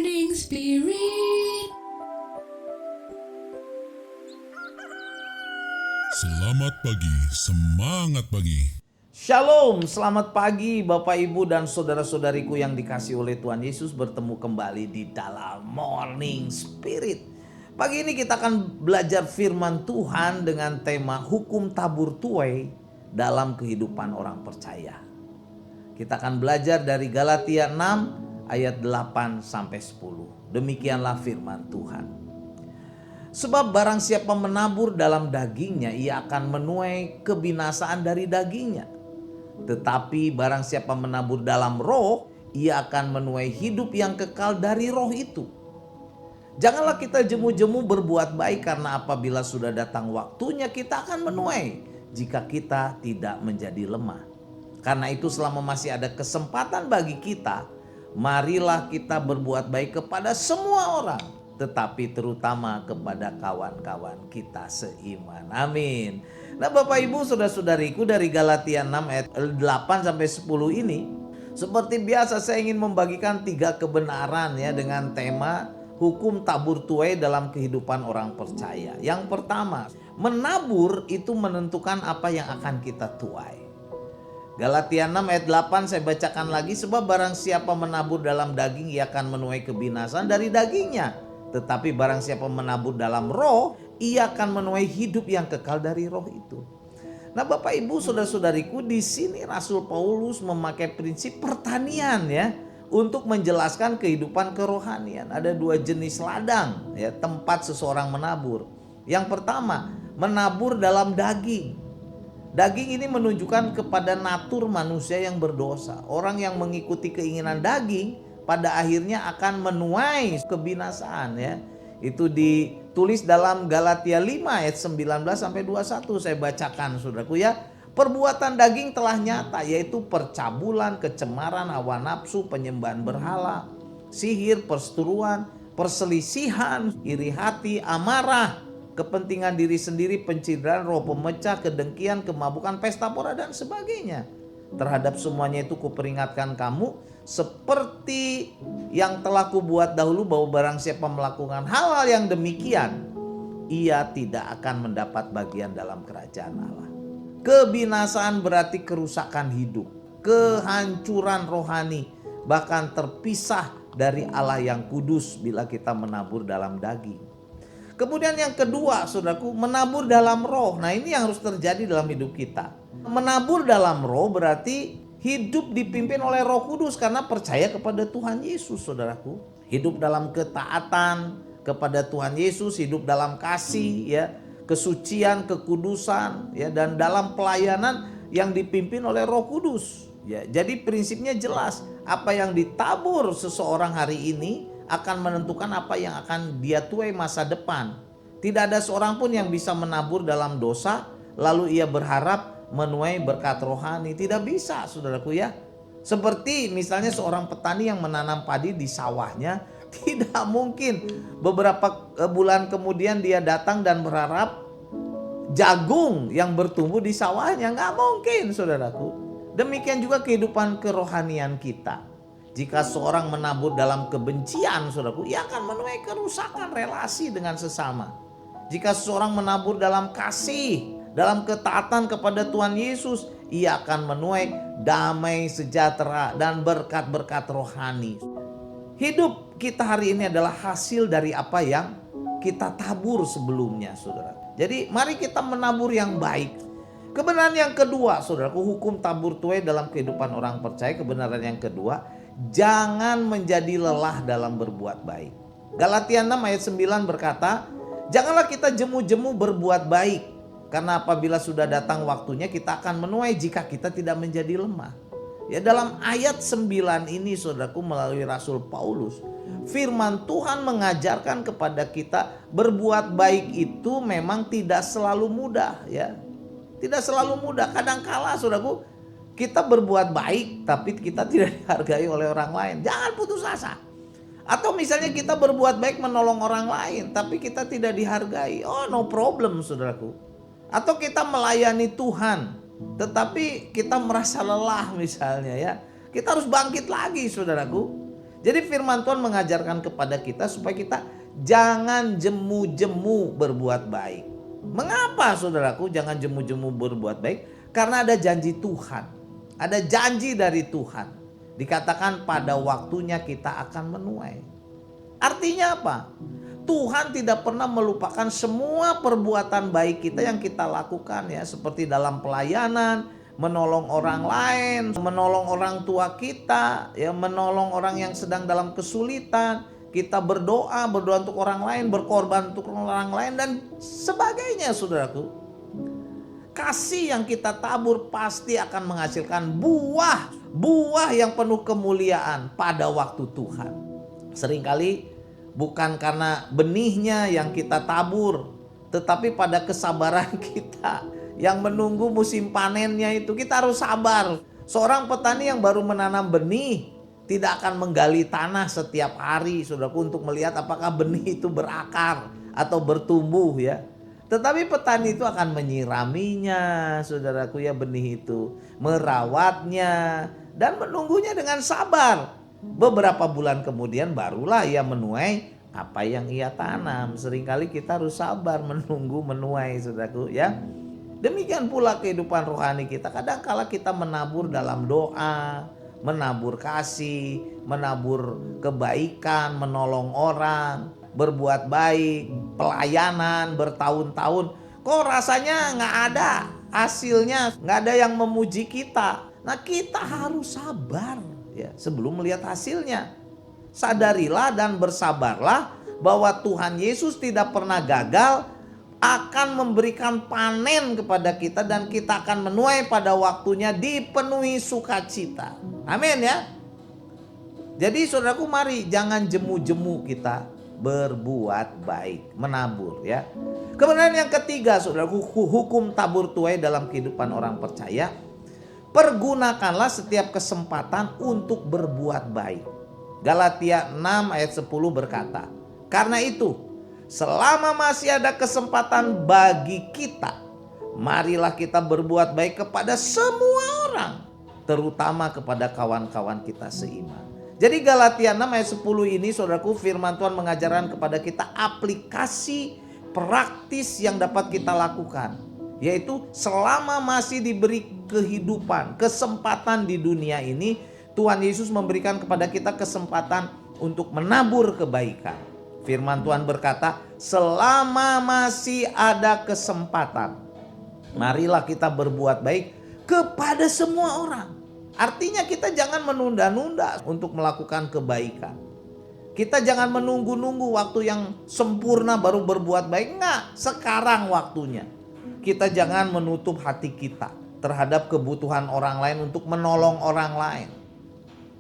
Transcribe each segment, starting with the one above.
Morning Spirit. Selamat pagi, semangat pagi. Shalom, selamat pagi Bapak Ibu dan saudara-saudariku yang dikasihi oleh Tuhan Yesus, bertemu kembali di dalam Morning Spirit. Pagi ini kita akan belajar firman Tuhan dengan tema hukum tabur tuai dalam kehidupan orang percaya. Kita akan belajar dari Galatia 6 ayat 8 sampai 10. Demikianlah firman Tuhan. Sebab barang siapa menabur dalam dagingnya, ia akan menuai kebinasaan dari dagingnya. Tetapi barang siapa menabur dalam roh, ia akan menuai hidup yang kekal dari roh itu. Janganlah kita jemu-jemu berbuat baik, karena apabila sudah datang waktunya kita akan menuai, jika kita tidak menjadi lemah. Karena itu selama masih ada kesempatan bagi kita, marilah kita berbuat baik kepada semua orang, tetapi terutama kepada kawan-kawan kita seiman. Amin. Nah Bapak Ibu saudara-saudariku, dari Galatia 6 ayat 8 sampai 10 ini, seperti biasa saya ingin membagikan 3 kebenaran ya dengan tema hukum tabur tuai dalam kehidupan orang percaya. Yang pertama, menabur itu menentukan apa yang akan kita tuai. Galatia 6 ayat 8 saya bacakan lagi. Sebab barang siapa menabur dalam daging, ia akan menuai kebinasaan dari dagingnya. Tetapi barang siapa menabur dalam roh, ia akan menuai hidup yang kekal dari roh itu. Nah Bapak Ibu saudara-saudariku, di sini Rasul Paulus memakai prinsip pertanian ya, untuk menjelaskan kehidupan kerohanian. Ada 2 jenis ladang ya, tempat seseorang menabur. Yang pertama, menabur dalam daging. Daging ini menunjukkan kepada natur manusia yang berdosa. Orang yang mengikuti keinginan daging pada akhirnya akan menuai kebinasaan ya. Itu ditulis dalam Galatia 5 ayat 19 sampai 21. Saya bacakan saudaraku ya. Perbuatan daging telah nyata, yaitu percabulan, kecemaran, hawa nafsu, penyembahan berhala, sihir, perseteruan, perselisihan, iri hati, amarah, kepentingan diri sendiri, pencitraan, roh pemecah, kedengkian, kemabukan, pesta pora dan sebagainya. Terhadap semuanya itu kuperingatkan kamu, seperti yang telah kubuat dahulu, bahwa barang siapa melakukan hal-hal yang demikian, ia tidak akan mendapat bagian dalam kerajaan Allah. Kebinasaan berarti kerusakan hidup, kehancuran rohani, bahkan terpisah dari Allah yang kudus bila kita menabur dalam daging. Kemudian yang kedua saudaraku, menabur dalam roh. Nah ini yang harus terjadi dalam hidup kita. Menabur dalam roh berarti hidup dipimpin oleh Roh Kudus karena percaya kepada Tuhan Yesus saudaraku. Hidup dalam ketaatan kepada Tuhan Yesus, hidup dalam kasih ya, kesucian, kekudusan ya, dan dalam pelayanan yang dipimpin oleh Roh Kudus. Ya, jadi prinsipnya jelas, apa yang ditabur seseorang hari ini akan menentukan apa yang akan dia tuai masa depan. Tidak ada seorang pun yang bisa menabur dalam dosa lalu ia berharap menuai berkat rohani. Tidak bisa saudaraku ya. Seperti misalnya seorang petani yang menanam padi di sawahnya, tidak mungkin beberapa bulan kemudian dia datang dan berharap jagung yang bertumbuh di sawahnya. Nggak mungkin saudaraku. Demikian juga kehidupan kerohanian kita. Jika seorang menabur dalam kebencian saudaraku, ia akan menuai kerusakan relasi dengan sesama. Jika seseorang menabur dalam kasih, dalam ketaatan kepada Tuhan Yesus, ia akan menuai damai, sejahtera, dan berkat-berkat rohani. Hidup kita hari ini adalah hasil dari apa yang kita tabur sebelumnya saudara. Jadi mari kita menabur yang baik. Kebenaran yang kedua saudaraku, hukum tabur tuai dalam kehidupan orang percaya. Kebenaran yang kedua, jangan menjadi lelah dalam berbuat baik. Galatia 6 ayat 9 berkata, janganlah kita jemu-jemu berbuat baik, karena apabila sudah datang waktunya kita akan menuai jika kita tidak menjadi lemah. Ya, dalam ayat 9 ini saudaraku, melalui Rasul Paulus, firman Tuhan mengajarkan kepada kita berbuat baik itu memang tidak selalu mudah ya. Tidak selalu mudah. Kadangkala saudaraku, kita berbuat baik tapi kita tidak dihargai oleh orang lain. Jangan putus asa. Atau misalnya kita berbuat baik menolong orang lain tapi kita tidak dihargai. Oh, no problem saudaraku. Atau kita melayani Tuhan tetapi kita merasa lelah misalnya ya. Kita harus bangkit lagi saudaraku. Jadi firman Tuhan mengajarkan kepada kita supaya kita jangan jemu-jemu berbuat baik. Mengapa saudaraku jangan jemu-jemu berbuat baik? Karena ada janji Tuhan. Ada janji dari Tuhan. Dikatakan pada waktunya kita akan menuai. Artinya apa? Tuhan tidak pernah melupakan semua perbuatan baik kita yang kita lakukan ya. Seperti dalam pelayanan, menolong orang lain, menolong orang tua kita, ya, menolong orang yang sedang dalam kesulitan. Kita berdoa untuk orang lain, berkorban untuk orang lain dan sebagainya saudaraku. Kasih yang kita tabur pasti akan menghasilkan buah yang penuh kemuliaan pada waktu Tuhan. Seringkali bukan karena benihnya yang kita tabur, tetapi pada kesabaran kita yang menunggu musim panennya itu. Kita harus sabar. Seorang petani yang baru menanam benih tidak akan menggali tanah setiap hari saudaraku untuk melihat apakah benih itu berakar atau bertumbuh ya. Tetapi petani itu akan menyiraminya saudaraku ya, benih itu, merawatnya dan menunggunya dengan sabar. Beberapa bulan kemudian barulah ia menuai apa yang ia tanam. Seringkali kita harus sabar menunggu menuai saudaraku ya. Demikian pula kehidupan rohani kita. Kadang-kala kita menabur dalam doa, menabur kasih, menabur kebaikan, menolong orang, berbuat baik, pelayanan bertahun-tahun. Kok rasanya nggak ada hasilnya, nggak ada yang memuji kita. Nah kita harus sabar ya sebelum melihat hasilnya. Sadarilah dan bersabarlah bahwa Tuhan Yesus tidak pernah gagal, akan memberikan panen kepada kita dan kita akan menuai pada waktunya dipenuhi sukacita. Amin ya. Jadi saudaraku mari jangan jemu-jemu kita berbuat baik, menabur ya. Kemudian yang ketiga saudaraku, hukum tabur tuai dalam kehidupan orang percaya. Pergunakanlah setiap kesempatan untuk berbuat baik. Galatia 6 ayat 10 berkata, karena itu selama masih ada kesempatan bagi kita, marilah kita berbuat baik kepada semua orang, terutama kepada kawan-kawan kita seiman. Jadi Galatia 6 ayat 10 ini saudaraku, firman Tuhan mengajarkan kepada kita aplikasi praktis yang dapat kita lakukan. Yaitu selama masih diberi kehidupan, kesempatan di dunia ini, Tuhan Yesus memberikan kepada kita kesempatan untuk menabur kebaikan. Firman Tuhan berkata, selama masih ada kesempatan, marilah kita berbuat baik kepada semua orang. Artinya kita jangan menunda-nunda untuk melakukan kebaikan. Kita jangan menunggu-nunggu waktu yang sempurna baru berbuat baik. Enggak, sekarang waktunya. Kita jangan menutup hati kita terhadap kebutuhan orang lain untuk menolong orang lain.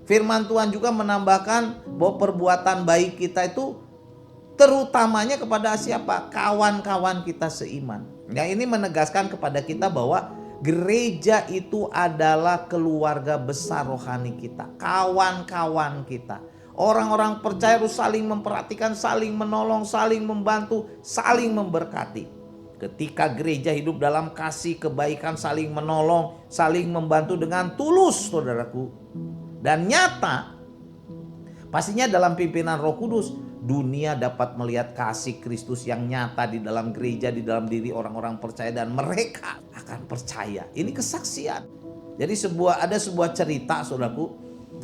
Firman Tuhan juga menambahkan bahwa perbuatan baik kita itu terutamanya kepada siapa? Kawan-kawan kita seiman. Ya, ini menegaskan kepada kita bahwa gereja itu adalah keluarga besar rohani kita, kawan-kawan kita. Orang-orang percaya harus saling memperhatikan, saling menolong, saling membantu, saling memberkati. Ketika gereja hidup dalam kasih, kebaikan, saling menolong, saling membantu dengan tulus saudaraku, dan nyata, pastinya dalam pimpinan Roh Kudus, dunia dapat melihat kasih Kristus yang nyata di dalam gereja, di dalam diri orang-orang percaya, dan mereka akan percaya. Ini kesaksian. Jadi ada sebuah cerita saudaraku.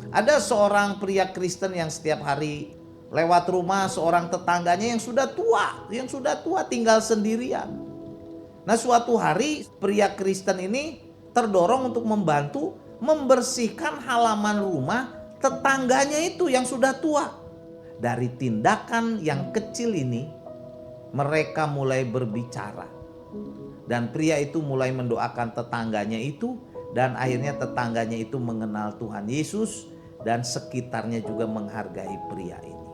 Ada seorang pria Kristen yang setiap hari lewat rumah seorang tetangganya yang sudah tua tinggal sendirian. Nah suatu hari pria Kristen ini terdorong untuk membantu membersihkan halaman rumah tetangganya itu yang sudah tua. Dari tindakan yang kecil ini, mereka mulai berbicara. Dan pria itu mulai mendoakan tetangganya itu. Dan akhirnya tetangganya itu mengenal Tuhan Yesus. Dan sekitarnya juga menghargai pria ini.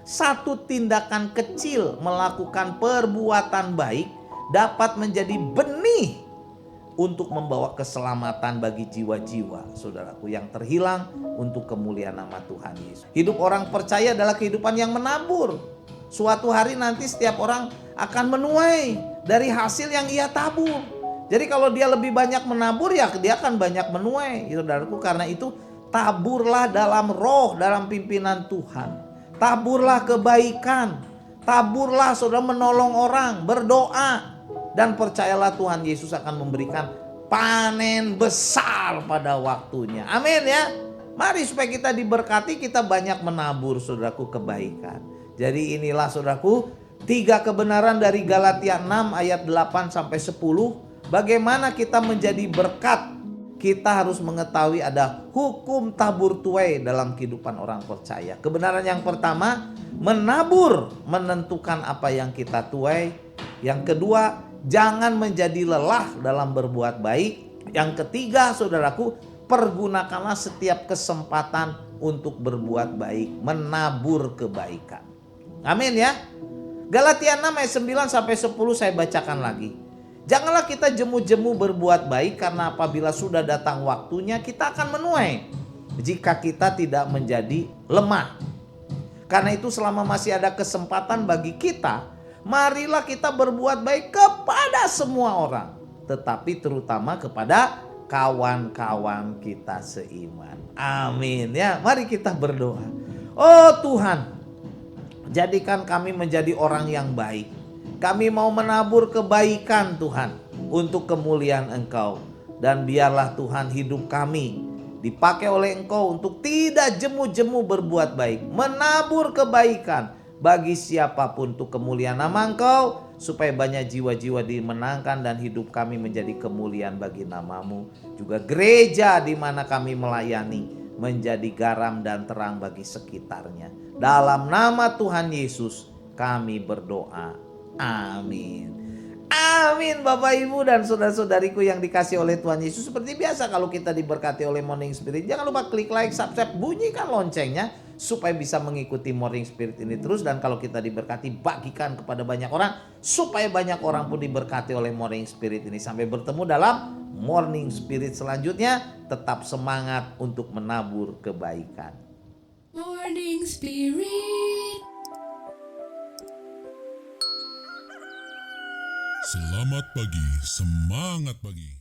Satu tindakan kecil melakukan perbuatan baik dapat menjadi benih untuk membawa keselamatan bagi jiwa-jiwa saudaraku yang terhilang untuk kemuliaan nama Tuhan Yesus. Hidup orang percaya adalah kehidupan yang menabur. Suatu hari nanti setiap orang akan menuai dari hasil yang ia tabur. Jadi kalau dia lebih banyak menabur ya dia akan banyak menuai saudaraku. Karena itu Taburlah dalam roh, dalam pimpinan Tuhan. Taburlah kebaikan. Taburlah saudara menolong orang, berdoa. Dan percayalah Tuhan Yesus akan memberikan panen besar pada waktunya. Amin ya. Mari supaya kita diberkati, kita banyak menabur saudaraku kebaikan. Jadi inilah saudaraku 3 kebenaran dari Galatia 6 ayat 8 sampai 10. Bagaimana kita menjadi berkat. Kita harus mengetahui ada hukum tabur tuai dalam kehidupan orang percaya. Kebenaran yang pertama, menabur menentukan apa yang kita tuai. Yang kedua, jangan menjadi lelah dalam berbuat baik. Yang ketiga, saudaraku, pergunakanlah setiap kesempatan untuk berbuat baik, menabur kebaikan. Amin ya. Galatia 6 ayat 9 sampai 10 saya bacakan lagi. Janganlah kita jemu-jemu berbuat baik, karena apabila sudah datang waktunya kita akan menuai jika kita tidak menjadi lemah. Karena itu selama masih ada kesempatan bagi kita, marilah kita berbuat baik kepada semua orang, tetapi terutama kepada kawan-kawan kita seiman. Amin ya. Mari kita berdoa. Oh Tuhan, jadikan kami menjadi orang yang baik. Kami mau menabur kebaikan Tuhan untuk kemuliaan Engkau. Dan biarlah Tuhan hidup kami dipakai oleh Engkau untuk tidak jemu-jemu berbuat baik. Menabur kebaikan bagi siapapun untuk kemuliaan nama Engkau. Supaya banyak jiwa-jiwa dimenangkan dan hidup kami menjadi kemuliaan bagi nama-Mu. Juga gereja di mana kami melayani menjadi garam dan terang bagi sekitarnya. Dalam nama Tuhan Yesus kami berdoa. Amin. Amin Bapak Ibu dan saudara-saudariku yang dikasih oleh Tuhan Yesus. Seperti biasa kalau kita diberkati oleh Morning Spirit, jangan lupa klik like, subscribe, bunyikan loncengnya supaya bisa mengikuti Morning Spirit ini terus. Dan kalau kita diberkati, bagikan kepada banyak orang supaya banyak orang pun diberkati oleh Morning Spirit ini. Sampai bertemu dalam Morning Spirit selanjutnya. Tetap semangat untuk menabur kebaikan. Morning Spirit. Selamat pagi, semangat pagi.